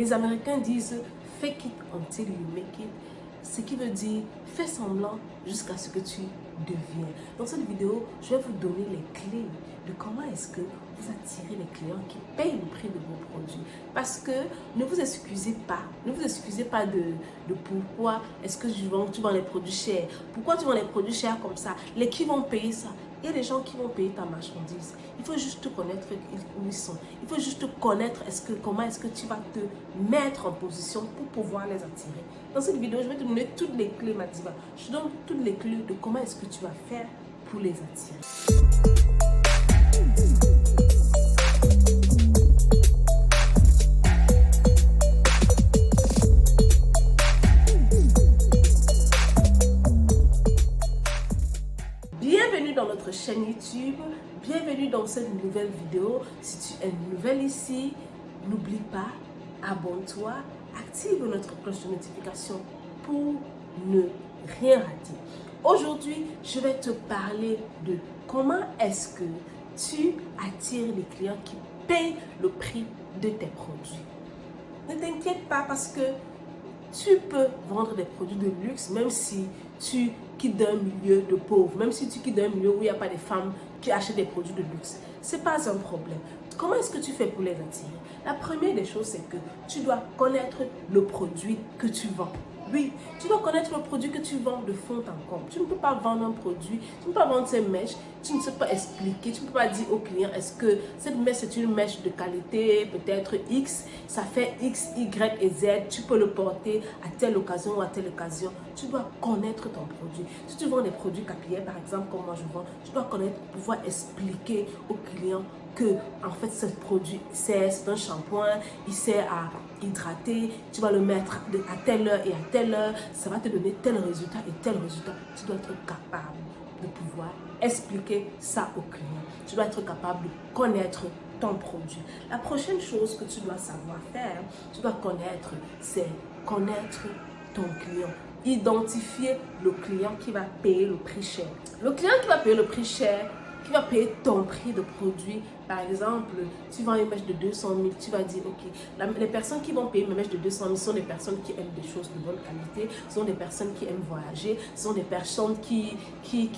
Les Américains disent fake it until you make it. Ce qui veut dire fais semblant jusqu'à ce que tu deviens. Dans cette vidéo, je vais vous donner les clés de comment est-ce que vous attirez les clients qui payent le prix de vos produits. Parce que ne vous excusez pas de pourquoi est-ce que tu vends les produits chers. Pourquoi tu vends les produits chers comme ça? Qui vont payer ça? Il y a des gens qui vont payer ta marchandise. Il faut juste connaître où ils sont. Il faut juste connaître comment est-ce que tu vas te mettre en position pour pouvoir les attirer. Dans cette vidéo, je vais te donner toutes les clés, Madiva. Je te donne toutes les clés de comment est-ce que tu vas faire pour les attirer. Bienvenue dans notre chaîne YouTube, bienvenue dans cette nouvelle vidéo. Si tu es nouvelle ici, n'oublie pas, abonne-toi, active notre cloche de notification pour ne rien rater. Aujourd'hui, je vais te parler de comment est-ce que tu attires les clients qui payent le prix de tes produits. Ne t'inquiète pas parce que tu peux vendre des produits de luxe même si tu quittes d'un milieu de pauvres, même si tu quittes d'un milieu où il n'y a pas de femmes qui achètent des produits de luxe. Ce n'est pas un problème. Comment est-ce que tu fais pour les attirer? La première des choses, c'est que tu dois connaître le produit que tu vends. Oui, tu dois connaître le produit que tu vends de fond en comble. Tu ne peux pas vendre un produit, tu ne peux pas vendre ces mèches, tu ne sais pas expliquer, tu ne peux pas dire au client est-ce que cette mèche c'est une mèche de qualité, peut-être X, ça fait X, Y et Z, tu peux le porter à telle occasion ou à telle occasion. Tu dois connaître ton produit. Si tu vends des produits capillaires par exemple, comme moi je vends, tu dois connaître, pouvoir expliquer au client que en fait ce produit c'est un shampoing, il sert à hydrater, tu vas le mettre à telle heure et à telle heure, ça va te donner tel résultat et tel résultat. Tu dois être capable de pouvoir expliquer ça au client. Tu dois être capable de connaître ton produit. La prochaine chose que tu dois savoir faire, tu dois connaître, c'est connaître ton client. Identifier le client qui va payer le prix cher. Le client qui va payer le prix cher, qui va payer ton prix de produit. Par exemple, tu vends une mèche de 200 000, tu vas dire, ok, les personnes qui vont payer mes mèches de 200 000 sont des personnes qui aiment des choses de bonne qualité, sont des personnes qui aiment voyager, sont des personnes qui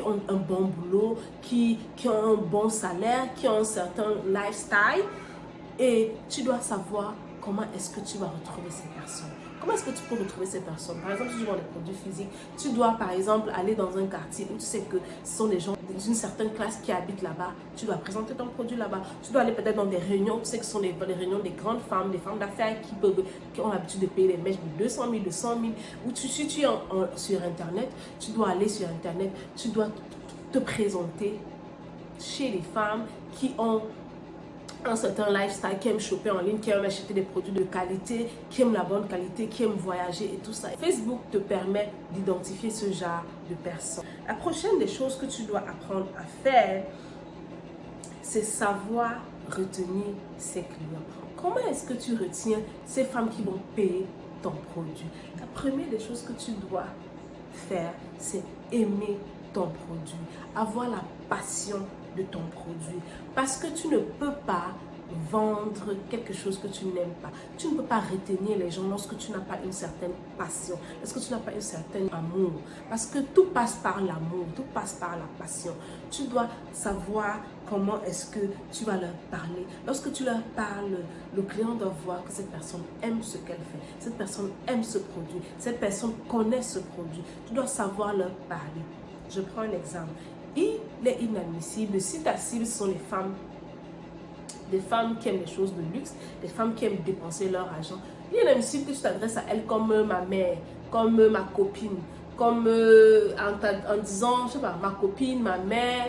ont un bon boulot, qui ont un bon salaire, qui ont un certain lifestyle. Et tu dois savoir comment est-ce que tu vas retrouver ces personnes. Comment est-ce que tu peux retrouver ces personnes? Par exemple, si tu vends des produits physiques, tu dois par exemple aller dans un quartier où tu sais que ce sont des gens d'une certaine classe qui habitent là-bas. Tu dois présenter ton produit là-bas. Tu dois aller peut-être dans des réunions, tu sais que ce sont les réunions des grandes femmes, des femmes d'affaires qui ont l'habitude de payer les mèches de 200 000, de 100 000. Ou si tu es sur Internet, tu dois aller sur Internet, tu dois te présenter chez les femmes qui ont un certain lifestyle, qui aiment choper en ligne, qui aiment acheter des produits de qualité, qui aiment la bonne qualité, qui aiment voyager et tout ça. Facebook te permet d'identifier ce genre de personnes. La prochaine des choses que tu dois apprendre à faire, c'est savoir retenir ses clients. Comment est-ce que tu retiens ces femmes qui vont payer ton produit? La première des choses que tu dois faire, c'est aimer ton produit, avoir la passion de ton produit, parce que tu ne peux pas vendre quelque chose que tu n'aimes pas. Tu ne peux pas retenir les gens lorsque tu n'as pas une certaine passion, lorsque tu n'as pas un certain amour, parce que tout passe par l'amour, tout passe par la passion. Tu dois savoir comment est-ce que tu vas leur parler. Lorsque tu leur parles, le client doit voir que cette personne aime ce qu'elle fait, cette personne aime ce produit, cette personne connaît ce produit. Tu dois savoir leur parler. Je prends un exemple. Il est inadmissible, si ta cible sont les femmes, des femmes qui aiment les choses de luxe, des femmes qui aiment dépenser leur argent, il est inadmissible que tu t'adresses à elles comme ma mère, comme ma copine, comme en disant, je sais pas, ma copine, ma mère,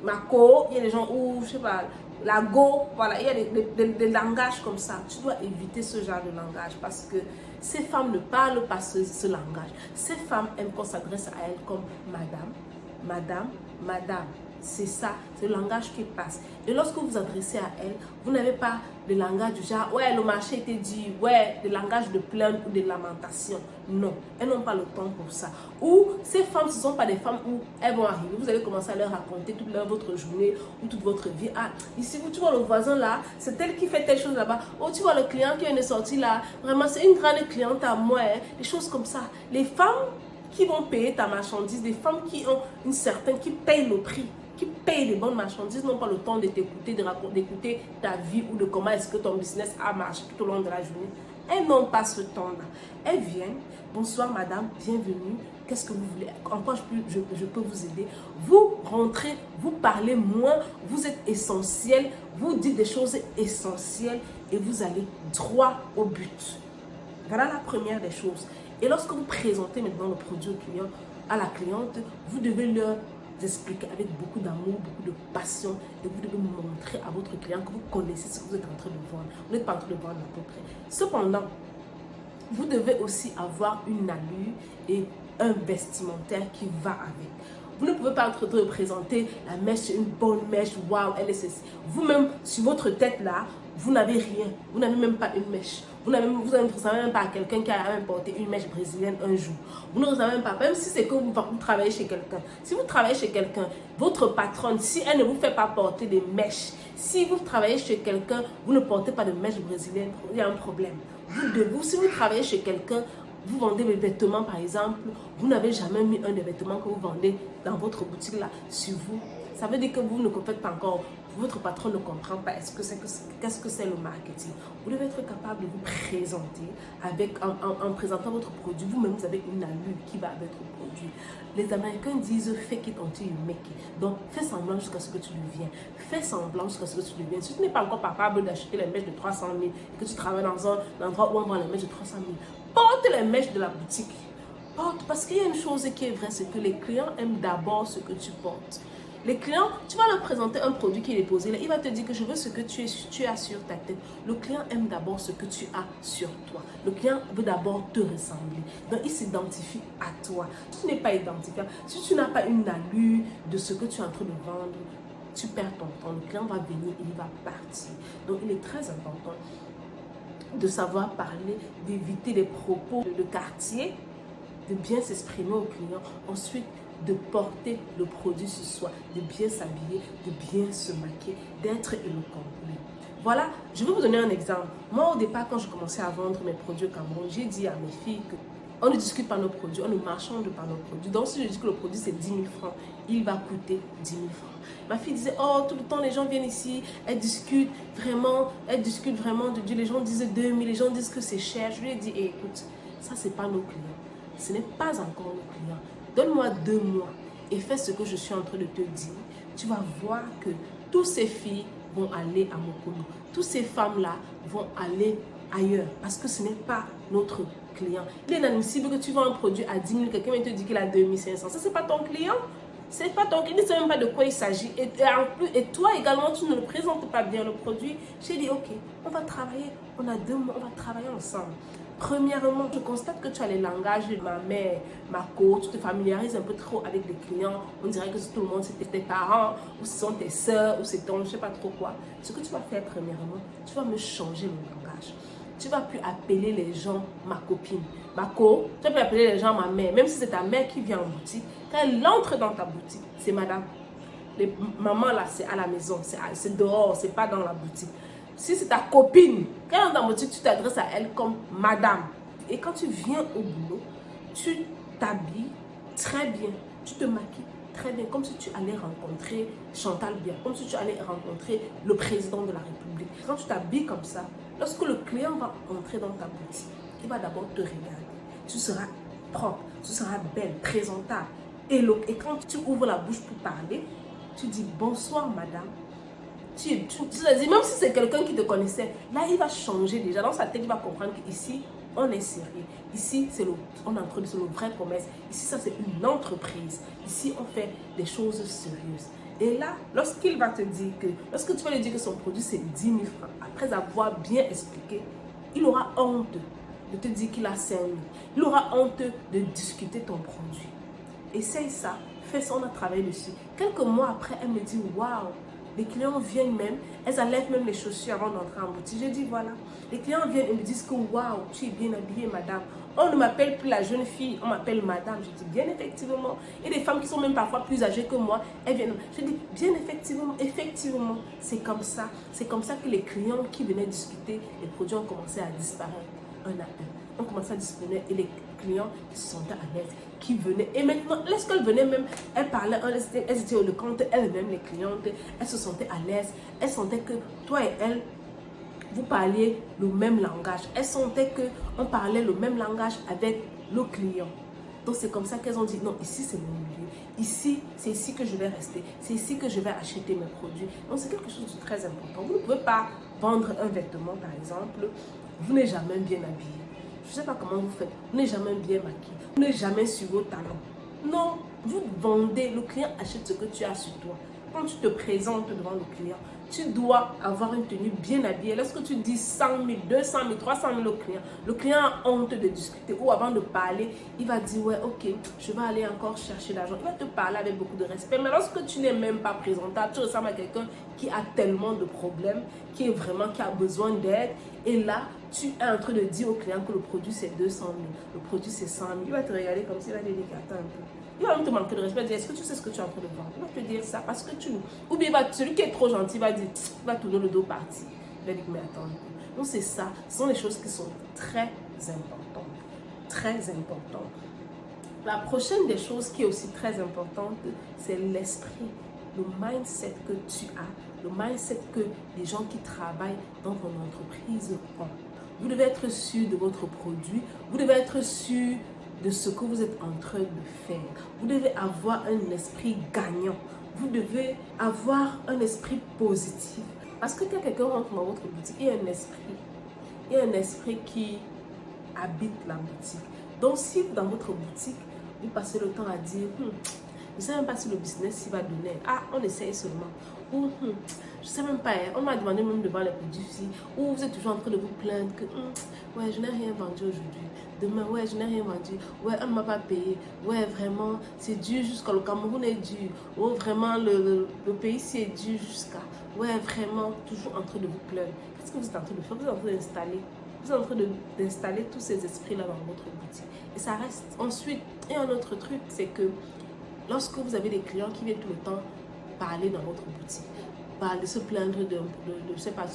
ma co, il y a des gens où, je sais pas, la go, voilà, il y a des langages comme ça. Tu dois éviter ce genre de langage parce que ces femmes ne parlent pas ce langage. Ces femmes aiment qu'on s'adresse à elles comme madame, madame, madame. C'est ça, c'est le langage qui passe. Et lorsque vous vous adressez à elle, vous n'avez pas le langage du genre, ouais, le marché était dit, ouais, le langage de plainte ou de lamentation. Non, elles n'ont pas le temps pour ça. Ou ces femmes, ce ne sont pas des femmes où elles vont arriver, vous allez commencer à leur raconter toute votre journée ou toute votre vie. Ah, ici, tu vois le voisin là, c'est elle qui fait telle chose là-bas. Oh, tu vois le client qui vient de sortir là, vraiment, c'est une grande cliente à moi, hein. Des choses comme ça. Les femmes qui vont payer ta marchandise, des femmes qui ont une certaine, qui payent le prix, qui payent les bonnes marchandises, n'ont pas le temps de t'écouter, d'écouter ta vie ou de comment est-ce que ton business a marché tout au long de la journée. Elles n'ont pas ce temps-là. Elles viennent, bonsoir madame, bienvenue, qu'est-ce que vous voulez, en quoi je peux vous aider? Vous rentrez, vous parlez moins, vous êtes essentiel, vous dites des choses essentielles et vous allez droit au but. Voilà la première des choses. Et lorsque vous présentez maintenant le produit au client, à la cliente, vous devez leur expliquer avec beaucoup d'amour, beaucoup de passion, et vous devez montrer à votre client que vous connaissez ce que vous êtes en train de vendre. Vous n'êtes pas en train de vendre à peu près. Cependant, vous devez aussi avoir une allure et un vestimentaire qui va avec. Vous ne pouvez pas être en train de présenter la mèche, c'est une bonne mèche, waouh, elle est ceci. Vous-même, sur votre tête là, vous n'avez rien. Vous n'avez même pas une mèche. Vous ne ressemblez même pas à quelqu'un qui a même porté une mèche brésilienne un jour. Vous ne ressemblez même pas, même si c'est que vous travaillez chez quelqu'un. Si vous travaillez chez quelqu'un, votre patronne, si elle ne vous fait pas porter des mèches, si vous travaillez chez quelqu'un, vous ne portez pas de mèche brésilienne, il y a un problème. Si vous travaillez chez quelqu'un, vous vendez des vêtements par exemple, vous n'avez jamais mis un des vêtements que vous vendez dans votre boutique là sur vous. Ça veut dire que vous ne faites pas encore, votre patron ne comprend pas qu'est-ce que c'est le marketing. Vous devez être capable de vous présenter en présentant votre produit. Vous-même, vous avez une allure qui va avec votre produit. Les Américains disent fake it until you make it. Donc, fais semblant jusqu'à ce que tu deviens. Fais semblant jusqu'à ce que tu deviens. Si tu n'es pas encore capable d'acheter les mèches de 300 000 et que tu travailles dans un endroit où on vend les mèches de 300 000, porte les mèches de la boutique. Porte, parce qu'il y a une chose qui est vraie, c'est que les clients aiment d'abord ce que tu portes. Les clients, tu vas leur présenter un produit qui est déposé là, il va te dire que je veux ce que tu as sur ta tête. Le client aime d'abord ce que tu as sur toi. Le client veut d'abord te ressembler. Donc, il s'identifie à toi. Si tu n'es pas identifiable, si tu n'as pas une allure de ce que tu es en train de vendre, tu perds ton temps. Le client va venir et il va partir. Donc, il est très important de savoir parler, d'éviter les propos de quartier, de bien s'exprimer au client. Ensuite, de porter le produit sur soi, de bien s'habiller, de bien se maquiller, d'être éloquent. Voilà, je vais vous donner un exemple. Moi, au départ, quand je commençais à vendre mes produits au Cameroun, j'ai dit à mes filles qu'on ne discute pas nos produits, on ne marchande pas nos produits. Donc, si je dis que le produit, c'est 10 000 francs, il va coûter 10 000 francs. Ma fille disait, oh, tout le temps, les gens viennent ici, elles discutent vraiment de Dieu. Les gens disent 2 000, les gens disent que c'est cher. Je lui ai dit, écoute, ça, c'est pas nos clients. Ce n'est pas encore nos clients. Donne-moi 2 mois et fais ce que je suis en train de te dire. Tu vas voir que toutes ces filles vont aller à Mokolo. Toutes ces femmes-là vont aller ailleurs parce que ce n'est pas notre client. Il est inadmissible que tu vends un produit à 10 000, quelqu'un te dit qu'il a 2 500. Ça, ce n'est pas ton client. C'est pas ton client. Il ne sait même pas de quoi il s'agit. Et toi également, tu ne le présentes pas bien le produit. J'ai dit, ok, on va travailler. On a 2 mois, on va travailler ensemble. Premièrement, je constate que tu as les langages de ma mère, ma coach, tu te familiarises un peu trop avec les clients. On dirait que tout le monde, c'est tes parents, ou ce sont tes soeurs, ou c'est ton, je ne sais pas trop quoi. Ce que tu vas faire premièrement, tu vas me changer le langage. Tu ne vas plus appeler les gens ma copine, ma co. Tu vas plus appeler les gens ma mère. Même si c'est ta mère qui vient en boutique, quand elle entre dans ta boutique, c'est madame. Les mamans là, c'est à la maison, c'est dehors, c'est pas dans la boutique. Si c'est ta copine, quand elle est dans ta boutique, tu t'adresses à elle comme madame. Et quand tu viens au boulot, tu t'habilles très bien, tu te maquilles très bien, comme si tu allais rencontrer Chantal Biya, comme si tu allais rencontrer le président de la République. Quand tu t'habilles comme ça, lorsque le client va entrer dans ta boutique, il va d'abord te regarder. Tu seras propre, tu seras belle, présentable. Et quand tu ouvres la bouche pour parler, tu dis bonsoir madame. Tu dis, même si c'est quelqu'un qui te connaissait, là il va changer déjà. Dans sa tête, il va comprendre qu'ici, on est sérieux. Ici, on est en train de faire une vraie promesse. Ici, ça c'est une entreprise. Ici, on fait des choses sérieuses. Et là, lorsque tu vas lui dire que son produit c'est 10 000 francs, après avoir bien expliqué, il aura honte de te dire qu'il a 5 000. Il aura honte de discuter ton produit. Essaye ça, fait ça, on a travaillé dessus. Quelques mois après, elle me dit, waouh, les clients viennent même, elles enlèvent même les chaussures avant d'entrer en boutique. Je dis, voilà, les clients viennent et me disent que, waouh, tu es bien habillée, madame. On ne m'appelle plus la jeune fille, on m'appelle madame. Je dis, bien effectivement. Et des femmes qui sont même parfois plus âgées que moi, elles viennent. Je dis, bien effectivement, c'est comme ça. C'est comme ça que les clients qui venaient discuter, les produits ont commencé à disparaître un à un. On commençait à disparaître et les clients qui se sentaient à l'aise, qui venaient. Et maintenant, lorsqu'elles venaient même, elles parlaient, elles étaient au compte, elles-mêmes, les clientes, elles se sentaient à l'aise. Elles sentaient que toi et elles, vous parliez le même langage. Elles sentaient qu'on parlait le même langage avec le client. Donc c'est comme ça qu'elles ont dit, non, ici c'est mon milieu. Ici, c'est ici que je vais rester. C'est ici que je vais acheter mes produits. Donc c'est quelque chose de très important. Vous ne pouvez pas vendre un vêtement, par exemple, vous n'êtes jamais bien habillé. Je ne sais pas comment vous faites. Vous n'êtes jamais bien maquillé. Vous n'êtes jamais sur vos talons. Non, vous vendez. Le client achète ce que tu as sur toi. Quand tu te présentes devant le client, tu dois avoir une tenue bien habillée. Lorsque tu dis 100 000, 200 000, 300 000 au client, le client a honte de discuter ou avant de parler, il va dire, ouais, ok, je vais aller encore chercher l'argent. Il va te parler avec beaucoup de respect. Mais lorsque tu n'es même pas présentable, tu ressembles à quelqu'un qui a tellement de problèmes, qui a besoin d'aide. Et là, tu es en train de dire au client que le produit c'est 200 000, le produit c'est 100 000. Il va te regarder comme s'il a dit, attends un peu. Il va même te manquer de respect, dire, est-ce que tu sais ce que tu es en train de vendre? Il va te dire ça parce que tu... Ou bien celui qui est trop gentil va dire, va tourner le dos parti. Il va dire, mais attends. Donc c'est ça, ce sont des choses qui sont très importantes. Très importantes. La prochaine des choses qui est aussi très importante, c'est l'esprit, le mindset que tu as, le mindset que les gens qui travaillent dans ton entreprise ont. Vous devez être sûr de votre produit, vous devez être sûr de ce que vous êtes en train de faire. Vous devez avoir un esprit gagnant. Vous devez avoir un esprit positif. Parce que quand quelqu'un rentre dans votre boutique, il y a un esprit. Il y a un esprit qui habite la boutique. Donc si dans votre boutique, vous passez le temps à dire, je ne sais même pas si le business il va donner. Ah, on essaye seulement. Ou, je ne sais même pas, on m'a demandé même de vendre les produits ici. Ou vous êtes toujours en train de vous plaindre que, ouais, je n'ai rien vendu aujourd'hui. Demain, ouais, je n'ai rien vendu. Ouais, on ne m'a pas payé. Ouais, vraiment, c'est dur jusqu'à le Cameroun est dur. Oh, vraiment, le pays, c'est dur jusqu'à. Ouais, vraiment, toujours en train de vous plaindre. Qu'est-ce que vous êtes en train de faire? Vous êtes en train d'installer. Vous êtes en train d'installer tous ces esprits-là dans votre boutique. Et ça reste. Ensuite, et un autre truc, c'est que lorsque vous avez des clients qui viennent tout le temps parler dans votre boutique, de se plaindre je sais pas,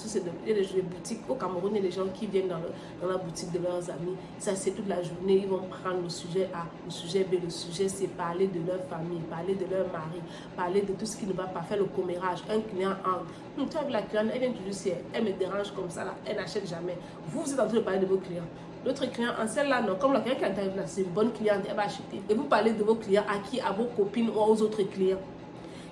il y a des boutiques au Cameroun, il y a des gens qui viennent dans la boutique de leurs amis, ça c'est toute la journée, ils vont prendre le sujet A, le sujet B, le sujet c'est parler de leur famille, parler de leur mari, parler de tout ce qui ne va pas, faire le commérage. Un client entre, toi avec la cliente, elle vient toujours si elle me dérange comme ça, là, elle n'achète jamais. Vous êtes en train de parler de vos clients. L'autre client, en celle-là, non, comme la cliente qui arrive là, c'est une bonne cliente, elle va acheter. Et vous parlez de vos clients à qui? À vos copines ou aux autres clients.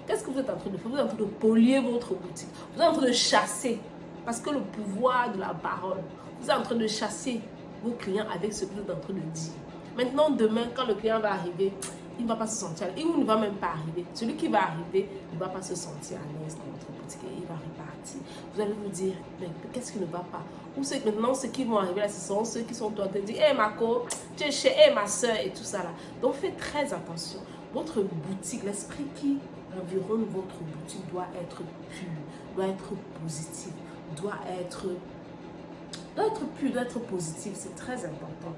Qu'est-ce que vous êtes en train de faire? Vous êtes en train de polluer votre boutique. Vous êtes en train de chasser. Parce que le pouvoir de la parole, vous êtes en train de chasser vos clients avec ce que vous êtes en train de dire. Maintenant, demain, quand le client va arriver, il ne va pas se sentir à l'aise. Il ne va même pas arriver. Celui qui va arriver ne va pas se sentir à l'aise dans votre boutique et il va repartir. Vous allez vous dire, mais qu'est-ce qui ne va pas? Ou maintenant, ceux qui vont arriver là, ce sont ceux qui sont en train de dire, hé Marco, tu es chez ma soeur et tout ça là. Donc faites très attention. Votre boutique, l'esprit qui environne votre boutique doit être pur, doit être positif, doit être pur, doit être positif. C'est très important.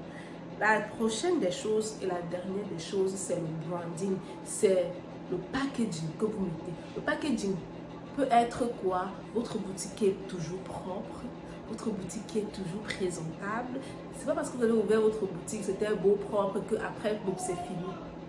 La prochaine des choses et la dernière des choses, c'est le branding, c'est le packaging que vous mettez. Le packaging peut être quoi? Votre boutique est toujours propre, votre boutique est toujours présentable. C'est pas parce que vous avez ouvert votre boutique, c'était beau, propre, que après c'est fini.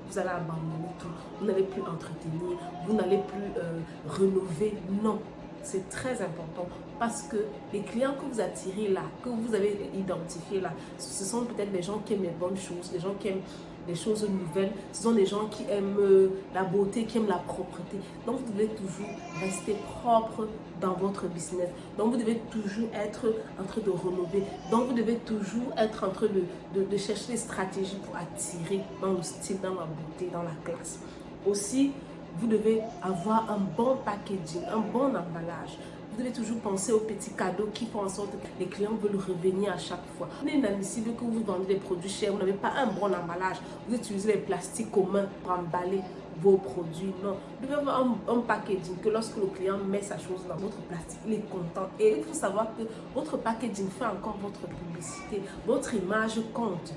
Vous allez abandonner tout, vous n'allez plus entretenir, vous n'allez plus rénover. Non, c'est très important parce que les clients que vous attirez là, que vous avez identifiés là, ce sont peut-être les gens qui aiment les bonnes choses, les gens qui aiment les choses nouvelles, ce sont des gens qui aiment la beauté, qui aiment la propreté. Donc vous devez toujours rester propre dans votre business. Donc vous devez toujours être en train de rénover. Donc vous devez toujours être en train de chercher des stratégies pour attirer dans le style, dans la beauté, dans la classe. Aussi, vous devez avoir un bon packaging, un bon emballage. Vous devez toujours penser aux petits cadeaux qui font en sorte que les clients veulent revenir à chaque fois. Il est inadmissible que vous vendez des produits chers, vous n'avez pas un bon emballage. Vous utilisez les plastiques communs pour emballer vos produits. Non, vous devez avoir un packaging que lorsque le client met sa chose dans votre plastique, il est content. Et il faut savoir que votre packaging fait encore votre publicité. Votre image compte.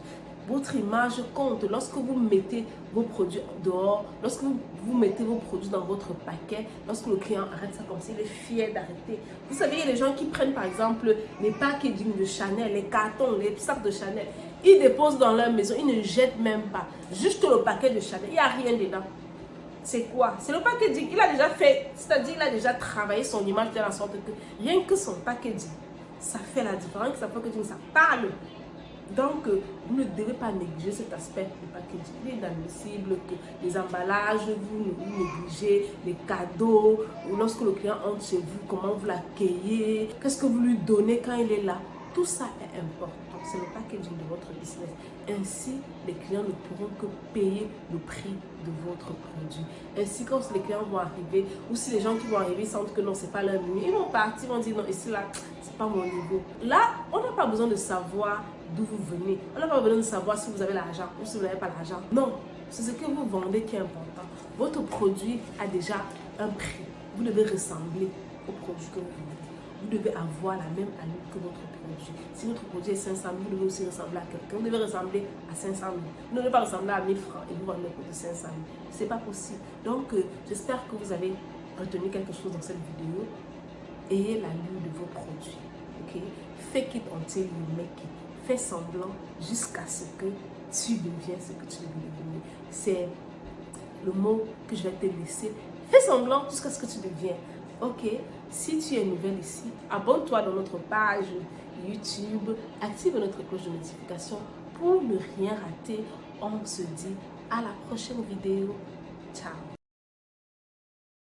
Votre image compte. Lorsque vous mettez vos produits dehors, lorsque vous mettez vos produits dans votre paquet, lorsque le client arrête ça comme ça, il est fier d'arrêter. Vous savez, il y a des gens qui prennent par exemple les packaging de Chanel, les cartons, les sacs de Chanel. Ils déposent dans leur maison, ils ne jettent même pas. Juste le paquet de Chanel, il n'y a rien dedans. C'est quoi? C'est le packaging. Il a déjà fait, c'est-à-dire il a déjà travaillé son image de la sorte que rien que son packaging, ça fait la différence, que son packaging, ça parle. Donc, vous ne devez pas négliger cet aspect du packaging. Il est inadmissible que les emballages, vous négligez, les cadeaux, ou lorsque le client entre chez vous, comment vous l'accueillez, qu'est-ce que vous lui donnez quand il est là. Tout ça est important. C'est le packaging de votre business. Ainsi, les clients ne pourront que payer le prix de votre produit. Ainsi, quand les clients vont arriver, ou si les gens qui vont arriver sentent que non, c'est pas leur niveau, ils vont partir, ils vont dire non, ici là, c'est pas mon niveau. Là, on n'a pas besoin de savoir d'où vous venez. On n'a pas besoin de savoir si vous avez l'argent ou si vous n'avez pas l'argent. Non, c'est ce que vous vendez qui est important. Votre produit a déjà un prix. Vous devez ressembler au produit que vous vendez. Vous devez avoir la même allure que votre produit. Si votre produit est 500 000, vous devez aussi ressembler à quelqu'un. Vous devez ressembler à 500 000. Vous ne devez pas ressembler à 1000 francs et vous vendez un produit de 500 000. Ce n'est pas possible. Donc, j'espère que vous avez retenu quelque chose dans cette vidéo. Ayez l'allure de vos produits. Okay? Fake it until you make it. Fais semblant jusqu'à ce que tu deviens ce que tu veux devenir. C'est le mot que je vais te laisser. Fais semblant jusqu'à ce que tu deviens. Ok, si tu es nouvelle ici, abonne-toi dans notre page YouTube, active notre cloche de notification pour ne rien rater. On se dit à la prochaine vidéo. Ciao.